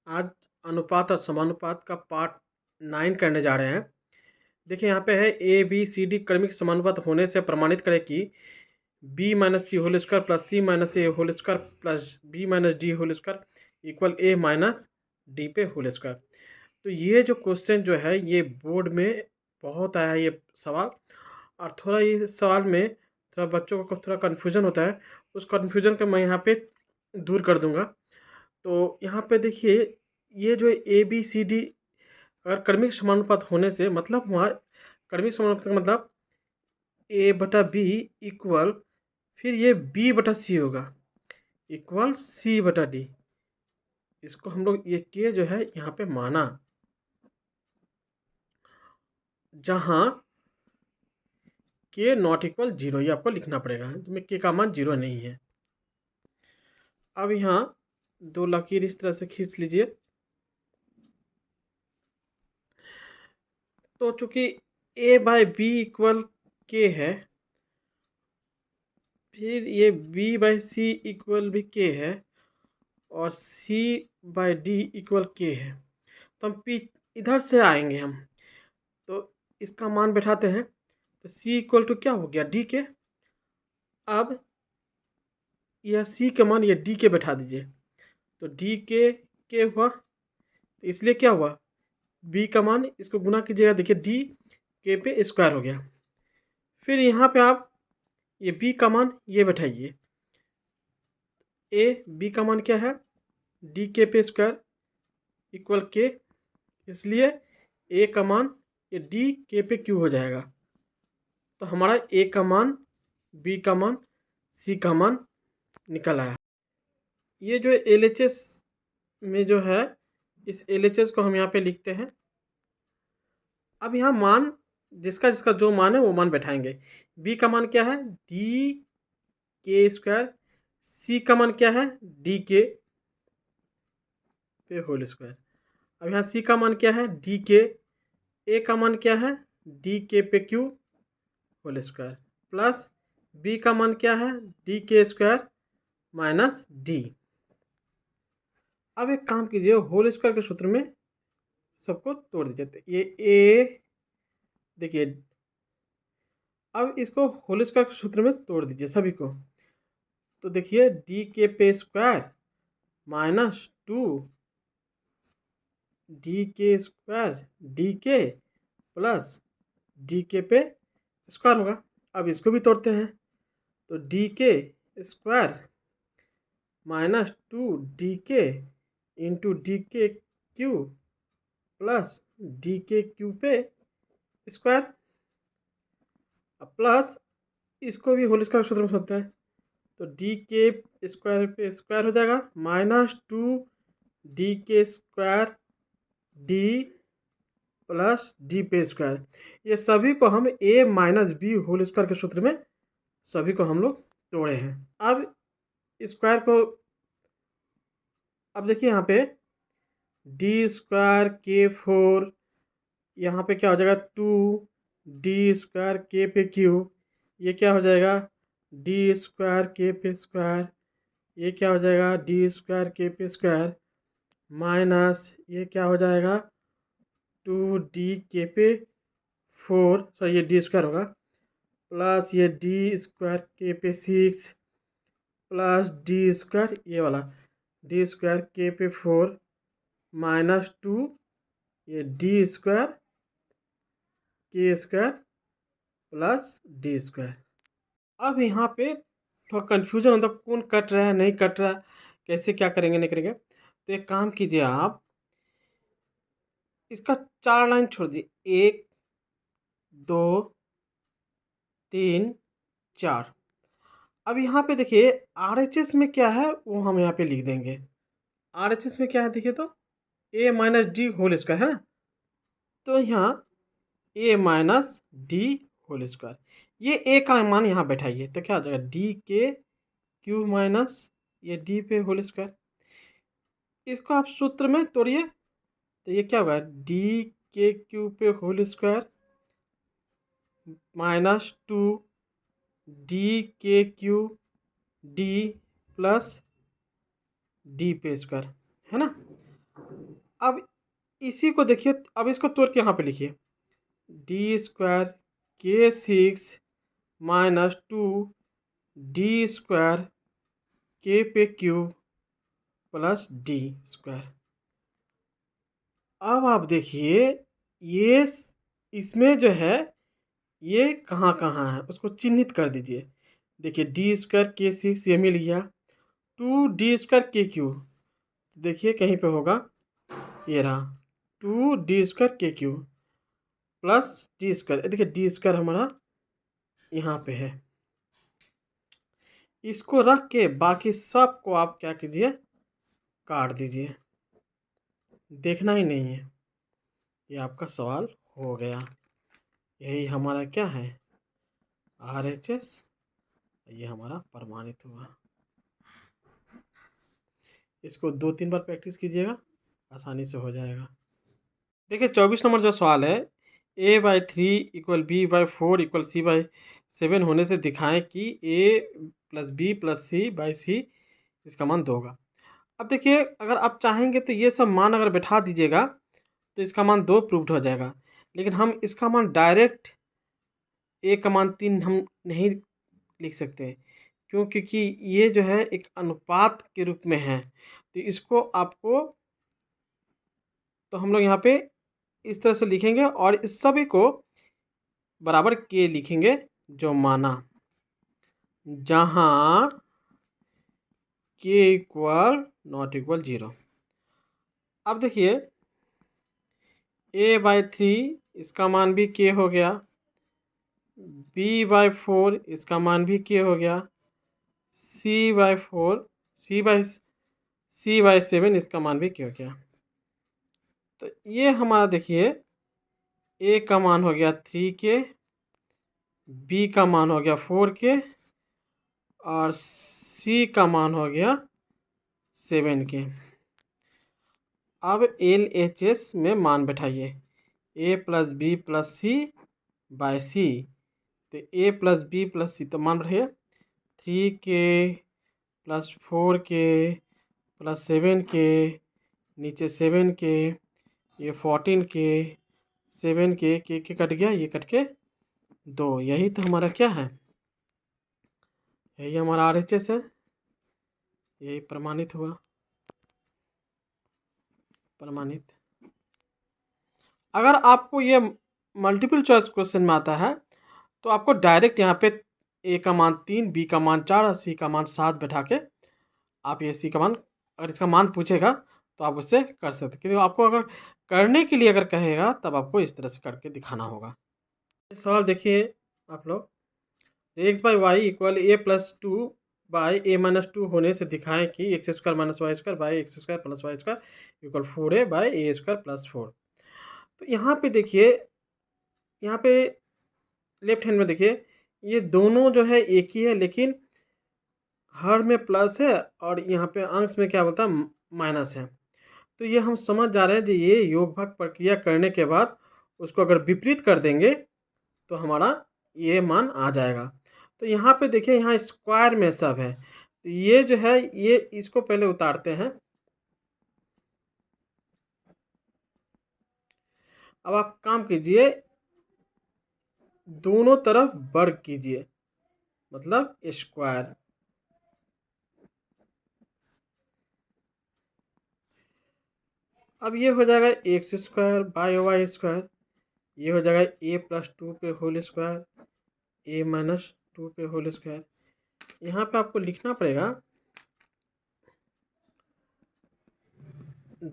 आज अनुपात और समानुपात का पार्ट 9 करने जा रहे हैं। देखिए यहाँ पे है ए बी सी डी क्रमिक समानुपात होने से प्रमाणित करें कि b minus c whole square plus c minus a whole square plus b minus d whole square equal a minus d पे होल स्क्वायर। तो ये जो क्वेश्चन जो है ये बोर्ड में बहुत आया है ये सवाल, और थोड़ा ये सवाल में थोड़ा बच्चों को थोड़ा कन्फ्यूजन होता है। उस कन्फ्यूजन को मैं यहाँ पे दूर कर दूंगा। तो यहाँ पे देखिए ये जो ए बी सी डी अगर क्रमिक समानुपात होने से मतलब वहाँ क्रमिक समानुपात का मतलब ए बटा बी इक्वल फिर ये बी बटा सी होगा इक्वल सी बटा डी। इसको हम लोग ये के जो है यहाँ पे माना, जहाँ के नॉट इक्वल जीरो, ये आपको लिखना पड़ेगा। तो के का मान जीरो नहीं है। अब यहाँ दो लकीर इस तरह से खींच लीजिए। तो चूंकि ए बाय बी इक्वल के है, फिर ये बी बाई सी इक्वल भी के है, और सी बाई डी इक्वल के है। तो हम पी इधर से आएंगे हम, तो इसका मान बैठाते हैं। तो सी इक्वल टू क्या हो गया डी के। अब यह सी का मान ये डी के बैठा दीजिए, तो डी के हुआ, तो इसलिए क्या हुआ बी का मान इसको गुना कीजिएगा, देखिए डी के पे स्क्वायर हो गया। फिर यहाँ पे आप ये बी का मान ये बैठाइए, ए बी का मान क्या है डी के पे स्क्वायर इक्वल के, इसलिए ए का मान ये डी के पे क्यू हो जाएगा। तो हमारा ए का मान बी का मान सी का मान निकल आया। ये जो एल एच एस में जो है इस एल एच एस को हम यहाँ पे लिखते हैं। अब यहाँ मान जिसका जिसका जो मान है वो मान बैठाएंगे। बी का मान क्या है डी के स्क्वायर, सी का मान क्या है डी के पे होल स्क्वायर। अब यहाँ सी का मान क्या है डी के, ए का मान क्या है डी के पे q whole square, plus b का मान क्या है डी के स्क्वायर माइनस डी। अब एक काम कीजिए, होल स्क्वायर के सूत्र में सबको तोड़ दीजिए। तो ये ए देखिए, अब इसको होल स्क्वायर के सूत्र में तोड़ दीजिए सभी को। तो देखिए डी के पे स्क्वायर माइनस टू डी के स्क्वायर डी के प्लस डी के पे स्क्वायर होगा। अब इसको भी तोड़ते हैं, तो डी के स्क्वायर माइनस टू डी के इंटू डी के क्यू प्लस डी के क्यू पे स्क्वायर, प्लस इसको भी होल स्क्वायर सूत्र में सोचते हैं। तो डी के स्क्वायर पे स्क्वायर हो जाएगा माइनस टू डी के स्क्वायर डी प्लस डी पे स्क्वायर। ये सभी को हम ए माइनस बी होल स्क्वायर के सूत्र में सभी को हम लोग तोड़े हैं। अब स्क्वायर को, अब देखिए यहाँ पे डी स्क्वायर के फोर, यहाँ पे क्या हो जाएगा टू डी स्क्वायर के पे क्यू, ये क्या हो जाएगा डी स्क्वायर के पे स्क्वायर, ये क्या हो जाएगा डी स्क्वायर के पे स्क्वायर माइनस ये क्या हो जाएगा टू डी के पे फोर, सॉरी ये डी स्क्वायर होगा, प्लस ये डी स्क्वायर के पे सिक्स प्लस डी स्क्वायर ये वाला डी स्क्वायर के पे फोर माइनस टू ये डी स्क्वायर के स्क्वायर प्लस डी स्क्वायर। अब यहाँ पे थोड़ा कन्फ्यूजन होता है कौन कट रहा है नहीं कट रहा, कैसे क्या करेंगे नहीं करेंगे। तो एक काम कीजिए, आप इसका 4 लाइन छोड़ दिए, 1 2 3 4। अब यहाँ पे देखिए आर एच एस में क्या है वो हम यहाँ पे लिख देंगे। आर एच एस में क्या है देखिए, तो ए माइनस डी होल स्क्वायर है ना, तो यहाँ ए माइनस डी होल स्क्वायर, ये ए का मान यहाँ बैठाइए, तो क्या हो जाएगा डी के क्यू माइनस ये डी पे होल स्क्वायर। इसको आप सूत्र में तोड़िए, तो ये क्या होगा डी के क्यू पे whole square minus two d के क्यू डी प्लस डी पे स्क्वायर, है ना। अब इसी को देखिए, अब इसको तोड़ के यहाँ पे लिखिए, डी स्क्वायर के six minus two D square के पे क्यूब प्लस डी स्क्वायर। अब आप देखिए ये इसमें जो है ये कहाँ कहाँ है उसको चिन्हित कर दीजिए। देखिए डी स्क्वायर के सिक्स ये मिल गया, टू डी स्क्वायर के क्यूब, देखिए कहीं पे होगा, ये रहा टू डी स्क्वायर के क्यूब प्लस डी स्क्वायर, देखिए डी स्क्वायर हमारा यहाँ पे है। इसको रख के बाकी सब को आप क्या कीजिए, काट दीजिए, देखना ही नहीं है। ये आपका सवाल हो गया। यही हमारा क्या है, RHS, ये हमारा प्रमाणित हुआ। इसको 2-3 बार प्रैक्टिस कीजिएगा, आसानी से हो जाएगा। देखिए 24 नंबर जो सवाल है, a/3 equal b/4 equal c/7 होने से दिखाएं कि a plus b plus c/c इसका मान 2 होगा। अब देखिए अगर आप चाहेंगे तो ये सब मान अगर बैठा दीजिएगा तो इसका मान 2 प्रूव्ड हो जाएगा, लेकिन हम इसका मान डायरेक्ट a का मान 3 हम नहीं लिख सकते, क्यों? क्योंकि ये जो है एक अनुपात के रूप में है, तो इसको आपको, तो हम लोग यहाँ पे इस तरह से लिखेंगे और इस सभी को बराबर के लिखेंगे, जो माना जहाँ के इक्वल नॉट इक्वल 0। अब देखिए a/3 इसका मान भी के हो गया, b/4 इसका मान भी के हो गया, c/4 c/7 इसका मान भी के हो गया। तो ये हमारा देखिए a का मान हो गया 3 के, b का मान हो गया 4 के और c का मान हो गया 7 के। अब LHS में मान बैठाइए, a plus b plus c by c, तो a plus b plus c, तो मान बैठाइए 3 के प्लस 4 के प्लस 7 के, नीचे 7 के, ये 14 के, 7 के कट गया, ये कट के 2, यही तो हमारा क्या है, यही हमारा RHS है, यही प्रमाणित हुआ, प्रमाणित। अगर आपको ये मल्टीपल चॉइस क्वेश्चन में आता है तो आपको डायरेक्ट यहाँ पे a का मान 3, b का मान 4 और c का मान 7 बैठा के आप ये c का मान, अगर इसका मान पूछेगा तो आप उससे कर सकते, क्योंकि आपको अगर करने के लिए अगर कहेगा तब आपको इस तरह से करके दिखाना होगा। सवाल देखिए आप लोग, x/y equal a plus 2 by a minus 2 होने से दिखाएं कि x square minus y square by x square plus y square equal 4a by a square plus 4। तो यहाँ पे देखिए, यहाँ पे लेफ्ट हैंड में देखिए, ये दोनों जो है एक ही है, लेकिन हर में प्लस है और यहाँ पे अंश में क्या बोलता है, माइनस है। तो ये हम समझ जा रहे हैं कि ये योग भाग प्रक्रिया करने के बाद उसको अगर विपरीत कर देंगे तो हमारा ये मान आ जाएगा। तो यहाँ पे देखिए, यहाँ स्क्वायर में सब है, तो ये जो है ये इसको पहले उतारते हैं। अब आप काम कीजिए, दोनों तरफ वर्ग कीजिए, मतलब स्क्वायर। अब ये हो जाएगा x square by y square, ये हो जाएगा a प्लस 2 पे होल स्क्वायर, a माइनस 2 पे होल स्क्वायर। यहाँ पे आपको लिखना पड़ेगा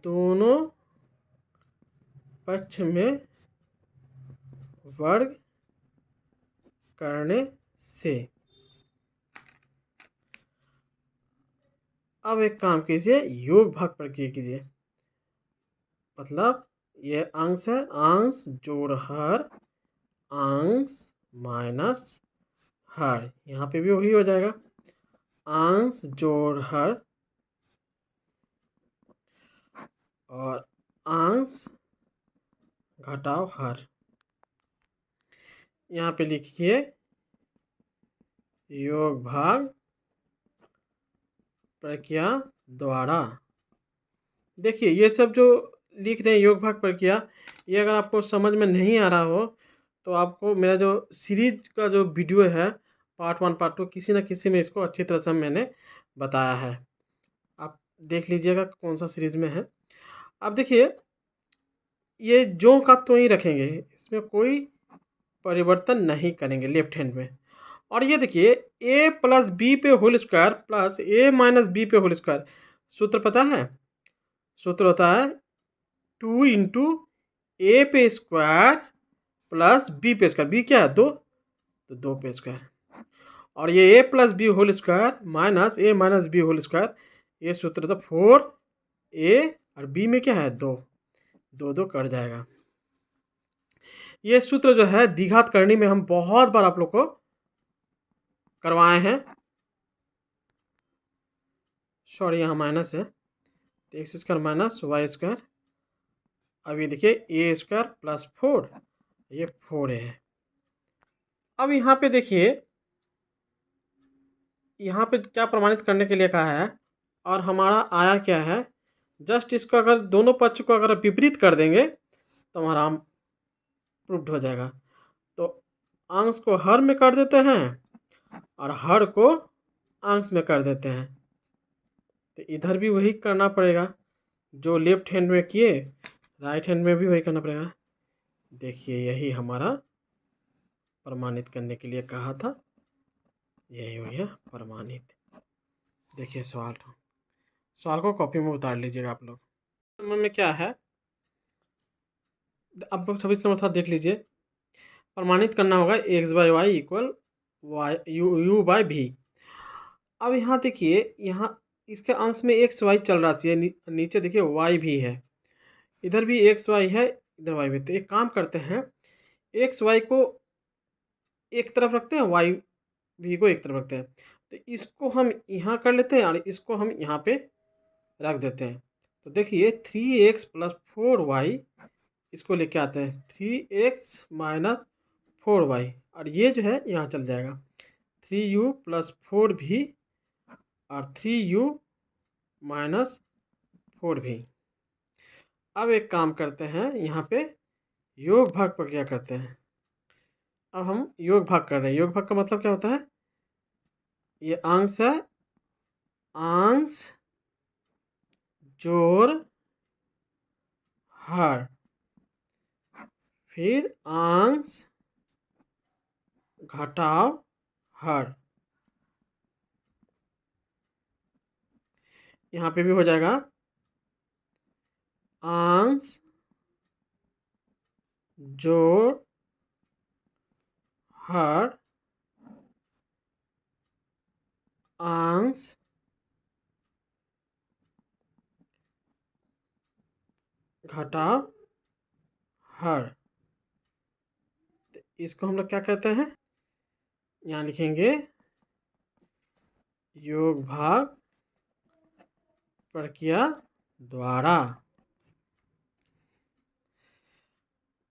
दोनों पक्ष में वर्ग करने से। अब एक काम कीजिए, योग भाग प्रक्रिया कीजिए, मतलब ये अंश है, अंश जोड़ हर, अंश माइनस हर, यहाँ पे भी वही हो जाएगा, अंश जोड़ हर और अंश घटाव हर। यहाँ पे लिखिए योग भाग प्रक्रिया द्वारा। देखिए ये सब जो लिख रहे हैं योग भाग प्रक्रिया, ये अगर आपको समझ में नहीं आ रहा हो तो आपको मेरा जो सीरीज का जो वीडियो है पार्ट 1 पार्ट 2 किसी न किसी में इसको अच्छी तरह से मैंने बताया है, आप देख लीजिएगा कौन सा सीरीज में है। अब देखिए ये जो का तो ही रखेंगे, इसमें कोई परिवर्तन नहीं करेंगे लेफ्ट हैंड में। और ये देखिए ए प्लस बी पे होल स्क्वायर प्लस ए माइनस बी पे होल स्क्वायर, सूत्र पता है? सूत्र होता है 2 इंटू ए पे स्क्वायर प्लस बी पे स्क्वायर, बी क्या है 2, तो 2 पे स्क्वायर। और ये a plus b whole square minus a minus b whole square, ये सूत्र था 4 ए और बी में क्या है 2, 2 2 कट जाएगा। ये सूत्र जो है द्विघात करनी में हम बहुत बार आप लोग को करवाए हैं, सॉरी यहाँ माइनस है, तो x square minus y square, अब ये देखिए ए स्क्वायर प्लस 4, ये 4 है। अब यहाँ पे देखिए यहाँ पे क्या प्रमाणित करने के लिए कहा है और हमारा आया क्या है, जस्ट इसको अगर दोनों पक्ष को अगर विपरीत कर देंगे तो हमारा प्रूव्ड हो जाएगा। तो अंश को हर में कर देते हैं और हर को अंश में कर देते हैं, तो इधर भी वही करना पड़ेगा जो लेफ्ट हैंड में किए, राइट हैंड में भी वही करना पड़ेगा। देखिए यही हमारा प्रमाणित करने के लिए कहा था, यही हो गया प्रमाणित। देखिए सवाल को कॉपी में उतार लीजिएगा आप लोग। नंबर में क्या है आप लोग 26 नंबर था देख लीजिए, प्रमाणित करना होगा x by y equal y u by भी। अब यहाँ देखिए यहाँ इसके अंश में एक्स वाई चल रहा है, नीचे देखिए वाई भी है, इधर भी एक्स वाई है, इधर वाई भी। तो एक काम करते हैं, एक्स वाई को एक तरफ रखते हैं, वाई भी को एक तरफ रखते हैं, तो इसको हम यहाँ कर लेते हैं और इसको हम यहाँ पे रख देते हैं। तो देखिए 3x प्लस 4y, इसको लेके आते हैं 3x माइनस 4y, और ये जो है यहाँ चल जाएगा 3u प्लस 4v और 3u माइनस 4v। अब एक काम करते हैं, यहाँ पे योग भाग प्रक्रिया करते हैं। अब हम योग भाग कर रहे हैं, योग भाग का मतलब क्या होता है, ये अंश है, अंश जोड़ हर, फिर अंश घटाव हर, यहाँ पे भी हो जाएगा अंश जोड़ हर, अंश घटाव हर। तो इसको हम लोग क्या कहते हैं, यहाँ लिखेंगे योग भाग प्रक्रिया द्वारा।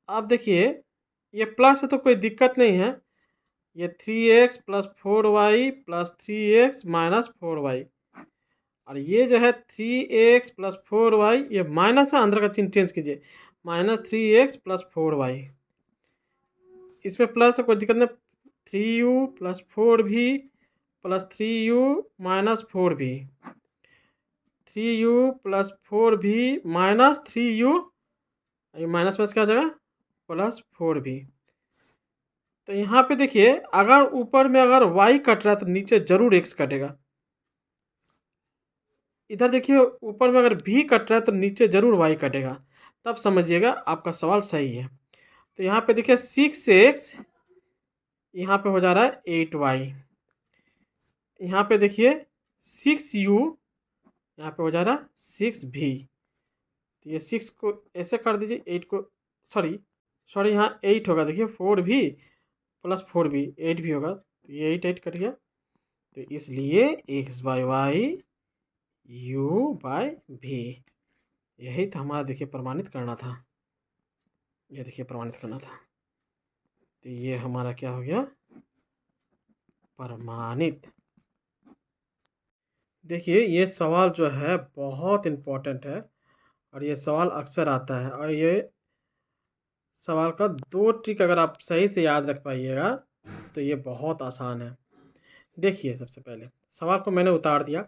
अब देखिए ये प्लस है तो कोई दिक्कत नहीं है, ये 3x plus 4y plus 3x minus 4y, और ये जो है 3x प्लस 4y, ये माइनस है, अंदर का चिन्ह चेंज कीजिए, माइनस 3x प्लस 4y, इसमें प्लस है कोई दिक्कत नहीं, 3u plus 4v plus 3u minus 4v, 3u plus 4v minus 3u, minus plus क्या हो जाएगा प्लस 4v। तो यहाँ पे देखिए अगर ऊपर में अगर y कट रहा है तो नीचे जरूर x कटेगा, इधर देखिए ऊपर में अगर v कट रहा है तो नीचे जरूर y कटेगा, तब समझिएगा आपका सवाल सही है। तो यहाँ पे देखिए 6x, यहाँ पे हो जा रहा है 8y, यहाँ पे देखिए 6u, यहाँ पे हो जा रहा है 6v, तो ये 6 को ऐसे कर दीजिए, 8 को सॉरी यहाँ 8 होगा, देखिए 4v प्लस 4v 8 भी होगा, तो ये 8 कट गया, तो इसलिए x by y u by v, यही तो हमारा देखिए प्रमाणित करना था, ये देखिए प्रमाणित करना था, तो ये हमारा क्या हो गया प्रमाणित। देखिए ये सवाल जो है बहुत इम्पोर्टेंट है और ये सवाल अक्सर आता है, और ये सवाल का 2 ट्रिक अगर आप सही से याद रख पाइएगा तो ये बहुत आसान है। देखिए, सबसे पहले सवाल को मैंने उतार दिया।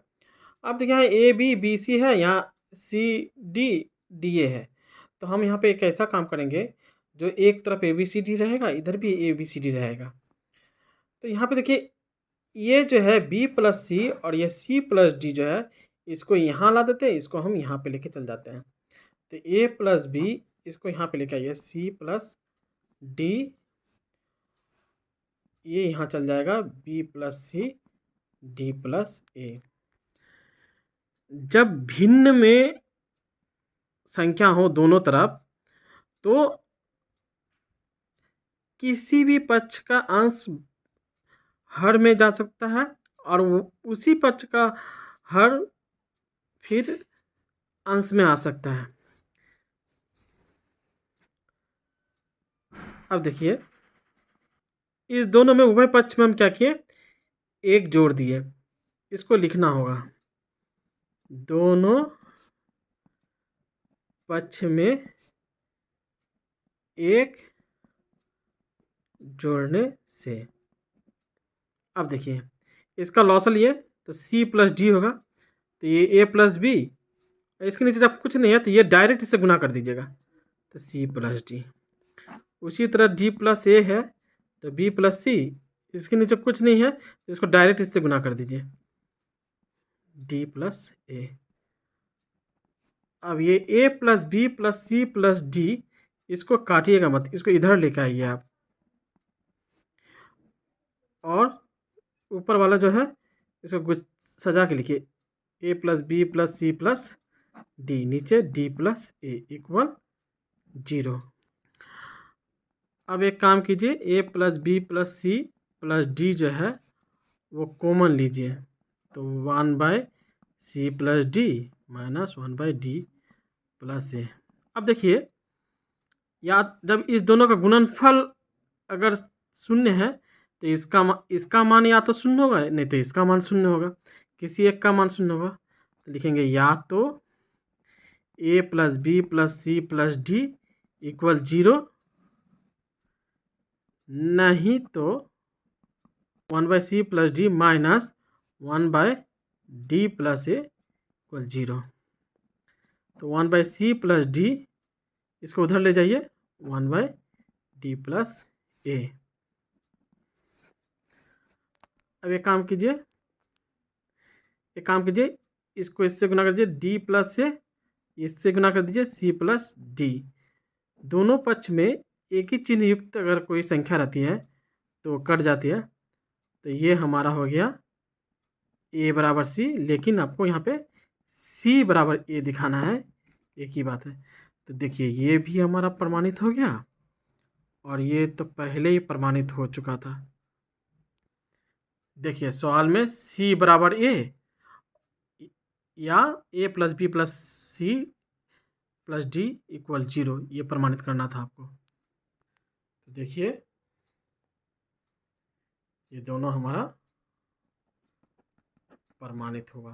अब देखिए यहाँ ए बी बी सी है, यहाँ सी डी डी ए है। तो हम यहाँ पे एक ऐसा काम करेंगे, जो एक तरफ ए बी सी डी रहेगा, इधर भी ए बी सी डी रहेगा। तो यहाँ पे देखिए, ये जो है बी प्लस सी और ये सी प्लस डी जो है, इसको यहाँ ला देते हैं, इसको हम यहाँ पे लेके चल जाते हैं। तो ए प्लस बी, इसको यहाँ पे लेके आइए, सी प्लस डी, ये यहाँ चल जाएगा b plus c d plus a. जब भिन्न में संख्या हो दोनों तरफ, तो किसी भी पक्ष का अंश हर में जा सकता है, और उसी पक्ष का हर फिर अंश में आ सकता है। अब देखिए, इस दोनों में उभय पक्ष में हम क्या किए, एक जोड़ दिए। इसको लिखना होगा, दोनों पक्ष में एक जोड़ने से। अब देखिए, इसका लॉसल ये, तो सी प्लस डी होगा, तो ये ए प्लस बी, इसके नीचे जब कुछ नहीं है तो ये डायरेक्ट इससे गुना कर दीजिएगा, तो सी प्लस डी। उसी तरह डी प्लस ए है, तो बी प्लस सी, इसके नीचे कुछ नहीं है तो इसको डायरेक्ट इससे गुना कर दीजिए, डी प्लस ए। अब ये a plus b plus c plus d, इसको काटिएगा मत, इसको इधर लेकर आइए आप, और ऊपर वाला जो है इसको कुछ सजा के लिखिए, a plus b plus c plus d, नीचे डी प्लस ए इक्वल 0। अब एक काम कीजिए, a plus b plus c plus d जो है वो कॉमन लीजिए, तो 1/c plus d minus 1/d plus a. अब देखिए, या जब इस दोनों का गुणनफल अगर शून्य है तो इसका मान या तो शून्य होगा, नहीं तो इसका मान शून्य होगा, किसी एक का मान शून्य होगा। तो लिखेंगे या तो a plus b plus c plus d equal 0, नहीं तो 1/c plus d minus 1/d plus a equal 0। तो 1/c प्लस डी, इसको उधर ले जाइए, 1/d प्लस ए। अब एक काम कीजिए, इसको इससे गुना कर दीजिए, डी प्लस से इससे गुना कर दीजिए, सी प्लस डी। दोनों पक्ष में एक ही चिन्ह युक्त अगर कोई संख्या रहती है तो कट जाती है। तो ये हमारा हो गया ए बराबर सी, लेकिन आपको यहाँ पे सी बराबर ए दिखाना है, एक ही बात है। तो देखिए, ये भी हमारा प्रमाणित हो गया, और ये तो पहले ही प्रमाणित हो चुका था। देखिए, सवाल में सी बराबर ए या a plus b plus c plus d equal 0, ये प्रमाणित करना था आपको। तो देखिए, ये दोनों हमारा प्रमाणित होगा।